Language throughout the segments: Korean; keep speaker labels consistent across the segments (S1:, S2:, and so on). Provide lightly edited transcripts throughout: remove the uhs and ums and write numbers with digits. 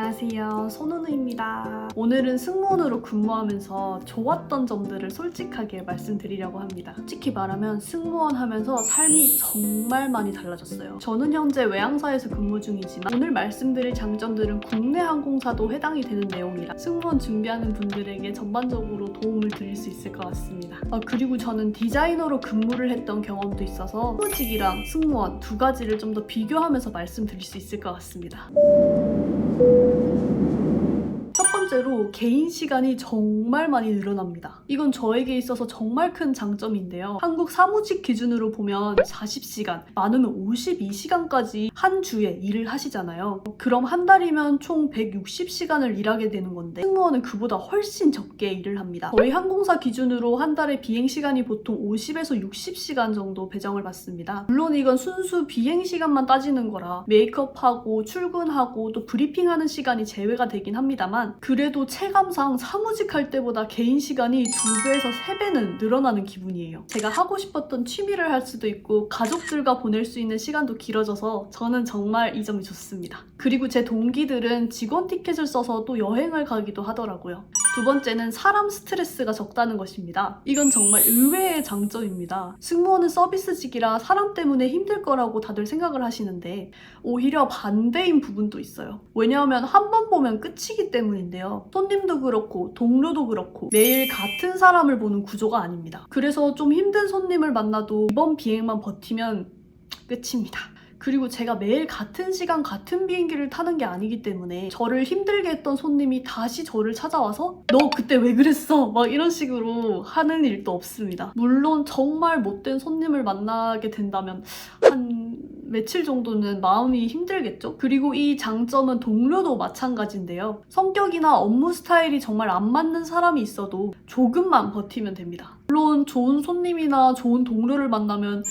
S1: 안녕하세요, 손은우입니다. 오늘은 승무원으로 근무하면서 좋았던 점들을 솔직하게 말씀드리려고 합니다. 솔직히 말하면 승무원 하면서 삶이 정말 많이 달라졌어요. 저는 현재 외항사에서 근무 중이지만 오늘 말씀드릴 장점들은 국내 항공사도 해당이 되는 내용이라 승무원 준비하는 분들에게 전반적으로 도움을 드릴 수 있을 것 같습니다. 그리고 저는 디자이너로 근무를 했던 경험도 있어서 사무직이랑 승무원 두 가지를 좀 더 비교하면서 말씀드릴 수 있을 것 같습니다. 첫 번째로 개인 시간이 정말 많이 늘어납니다. 이건 저에게 있어서 정말 큰 장점인데요. 한국 사무직 기준으로 보면 40시간, 많으면 52시간까지 한 주에 일을 하시잖아요. 그럼 한 달이면 총 160시간을 일하게 되는 건데 승무원은 그보다 훨씬 적게 일을 합니다. 저희 항공사 기준으로 한 달에 비행시간이 보통 50에서 60시간 정도 배정을 받습니다. 물론 이건 순수 비행시간만 따지는 거라 메이크업하고 출근하고 또 브리핑하는 시간이 제외가 되긴 합니다만 그래도 체감상 사무직 할 때보다 개인 시간이 2배에서 3배는 늘어나는 기분이에요. 제가 하고 싶었던 취미를 할 수도 있고 가족들과 보낼 수 있는 시간도 길어져서 저는 정말 이 점이 좋습니다. 그리고 제 동기들은 직원 티켓을 써서 또 여행을 가기도 하더라고요. 두 번째는 사람 스트레스가 적다는 것입니다. 이건 정말 의외의 장점입니다. 승무원은 서비스직이라 사람 때문에 힘들 거라고 다들 생각을 하시는데 오히려 반대인 부분도 있어요. 왜냐하면 한 번 보면 끝이기 때문인데요. 손님도 그렇고 동료도 그렇고 매일 같은 사람을 보는 구조가 아닙니다. 그래서 좀 힘든 손님을 만나도 이번 비행만 버티면 끝입니다. 그리고 제가 매일 같은 시간 같은 비행기를 타는 게 아니기 때문에 저를 힘들게 했던 손님이 다시 저를 찾아와서 너 그때 왜 그랬어? 막 이런 식으로 하는 일도 없습니다. 물론 정말 못된 손님을 만나게 된다면 한 며칠 정도는 마음이 힘들겠죠? 그리고 이 장점은 동료도 마찬가지인데요. 성격이나 업무 스타일이 정말 안 맞는 사람이 있어도 조금만 버티면 됩니다. 물론 좋은 손님이나 좋은 동료를 만나면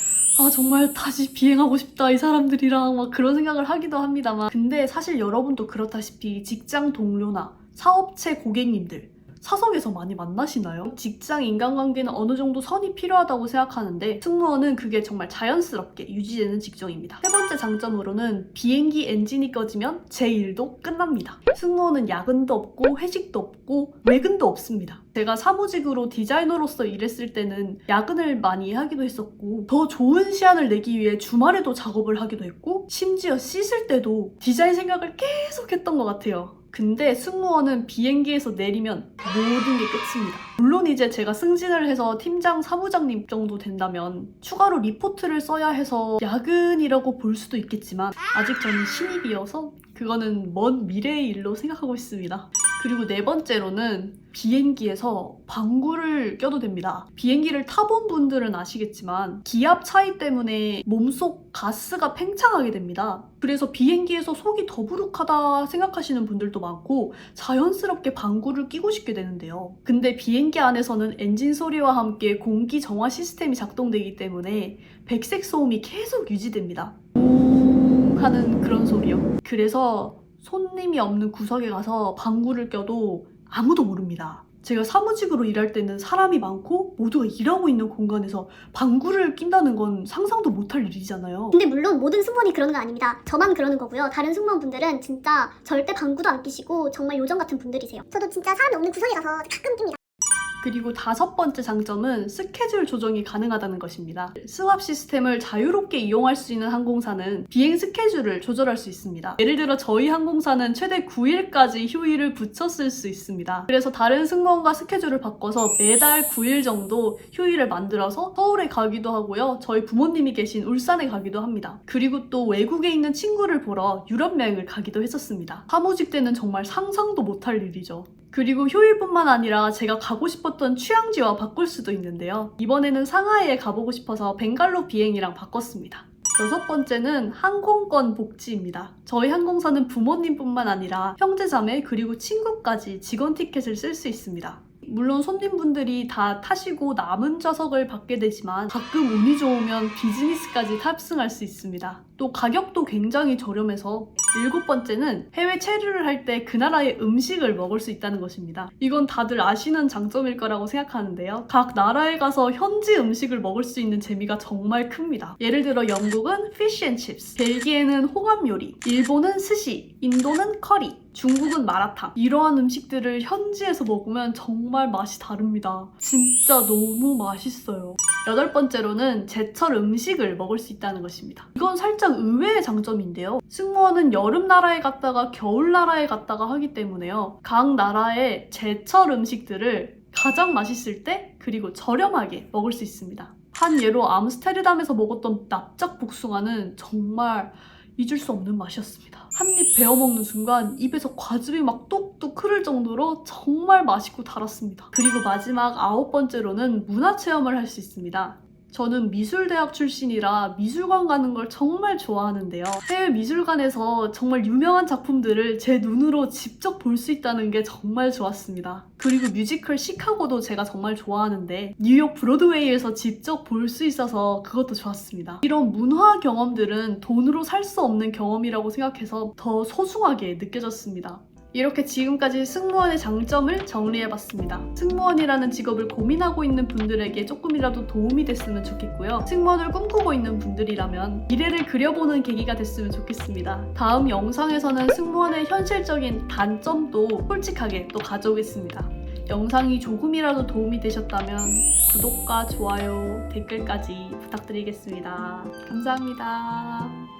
S1: 정말 다시 비행하고 싶다 이 사람들이랑 막 그런 생각을 하기도 합니다만 근데 사실 여러분도 그렇다시피 직장 동료나 사업체 고객님들 사석에서 많이 만나시나요? 직장 인간관계는 어느 정도 선이 필요하다고 생각하는데 승무원은 그게 정말 자연스럽게 유지되는 직종입니다. 세 번째 장점으로는 비행기 엔진이 꺼지면 제 일도 끝납니다. 승무원은 야근도 없고 회식도 없고 외근도 없습니다. 제가 사무직으로 디자이너로서 일했을 때는 야근을 많이 하기도 했었고 더 좋은 시안을 내기 위해 주말에도 작업을 하기도 했고 심지어 씻을 때도 디자인 생각을 계속 했던 것 같아요. 근데 승무원은 비행기에서 내리면 모든 게 끝입니다. 물론 이제 제가 승진을 해서 팀장, 사무장님 정도 된다면 추가로 리포트를 써야 해서 야근이라고 볼 수도 있겠지만 아직 저는 신입이어서 그거는 먼 미래의 일로 생각하고 있습니다. 그리고 네 번째로는 비행기에서 방구를 껴도 됩니다. 비행기를 타본 분들은 아시겠지만 기압 차이 때문에 몸속 가스가 팽창하게 됩니다. 그래서 비행기에서 속이 더부룩하다 생각하시는 분들도 많고 자연스럽게 방구를 끼고 싶게 되는데요. 근데 비행기 안에서는 엔진 소리와 함께 공기 정화 시스템이 작동되기 때문에 백색 소음이 계속 유지됩니다. 하는 그런 소리요. 그래서 손님이 없는 구석에 가서 방구를 껴도 아무도 모릅니다. 제가 사무직으로 일할 때는 사람이 많고 모두가 일하고 있는 공간에서 방구를 낀다는 건 상상도 못할 일이잖아요.
S2: 근데 물론 모든 승무원이 그러는 건 아닙니다. 저만 그러는 거고요. 다른 승무원분들은 진짜 절대 방구도 안 끼시고 정말 요정 같은 분들이세요. 저도 진짜 사람이 없는 구석에 가서 가끔 낍니다.
S1: 그리고 다섯 번째 장점은 스케줄 조정이 가능하다는 것입니다. 스왑 시스템을 자유롭게 이용할 수 있는 항공사는 비행 스케줄을 조절할 수 있습니다. 예를 들어 저희 항공사는 최대 9일까지 휴일을 붙였을 수 있습니다. 그래서 다른 승무원과 스케줄을 바꿔서 매달 9일 정도 휴일을 만들어서 서울에 가기도 하고요. 저희 부모님이 계신 울산에 가기도 합니다. 그리고 또 외국에 있는 친구를 보러 유럽 여행을 가기도 했었습니다. 사무직 때는 정말 상상도 못할 일이죠. 그리고 휴일뿐만 아니라 제가 가고 싶었던 휴양지와 바꿀 수도 있는데요. 이번에는 상하이에 가보고 싶어서 벵갈로 비행이랑 바꿨습니다. 여섯 번째는 항공권 복지입니다. 저희 항공사는 부모님뿐만 아니라 형제자매 그리고 친구까지 직원 티켓을 쓸 수 있습니다. 물론 손님분들이 다 타시고 남은 좌석을 받게 되지만 가끔 운이 좋으면 비즈니스까지 탑승할 수 있습니다. 또 가격도 굉장히 저렴해서 7번째는 해외 체류를 할 때 그 나라의 음식을 먹을 수 있다는 것입니다. 이건 다들 아시는 장점일 거라고 생각하는데요. 각 나라에 가서 현지 음식을 먹을 수 있는 재미가 정말 큽니다. 예를 들어 영국은 fish and chips, 벨기에는 홍합 요리, 일본은 스시, 인도는 커리, 중국은 마라탕. 이러한 음식들을 현지에서 먹으면 정말 맛이 다릅니다. 진짜 너무 맛있어요. 8번째로는 제철 음식을 먹을 수 있다는 것입니다. 이건 살짝 의외의 장점인데요. 승무원은 여름 나라에 갔다가 겨울 나라에 갔다가 하기 때문에요. 각 나라의 제철 음식들을 가장 맛있을 때 그리고 저렴하게 먹을 수 있습니다. 한 예로 암스테르담에서 먹었던 납작 복숭아는 정말 잊을 수 없는 맛이었습니다. 한 입 베어 먹는 순간 입에서 과즙이 막 뚝뚝 흐를 정도로 정말 맛있고 달았습니다. 그리고 마지막 9번째로는 문화 체험을 할 수 있습니다. 저는 미술대학 출신이라 미술관 가는 걸 정말 좋아하는데요. 해외 미술관에서 정말 유명한 작품들을 제 눈으로 직접 볼 수 있다는 게 정말 좋았습니다. 그리고 뮤지컬 시카고도 제가 정말 좋아하는데 뉴욕 브로드웨이에서 직접 볼 수 있어서 그것도 좋았습니다. 이런 문화 경험들은 돈으로 살 수 없는 경험이라고 생각해서 더 소중하게 느껴졌습니다. 이렇게 지금까지 승무원의 장점을 정리해봤습니다. 승무원이라는 직업을 고민하고 있는 분들에게 조금이라도 도움이 됐으면 좋겠고요. 승무원을 꿈꾸고 있는 분들이라면 미래를 그려보는 계기가 됐으면 좋겠습니다. 다음 영상에서는 승무원의 현실적인 단점도 솔직하게 또 가져오겠습니다. 영상이 조금이라도 도움이 되셨다면 구독과 좋아요, 댓글까지 부탁드리겠습니다. 감사합니다.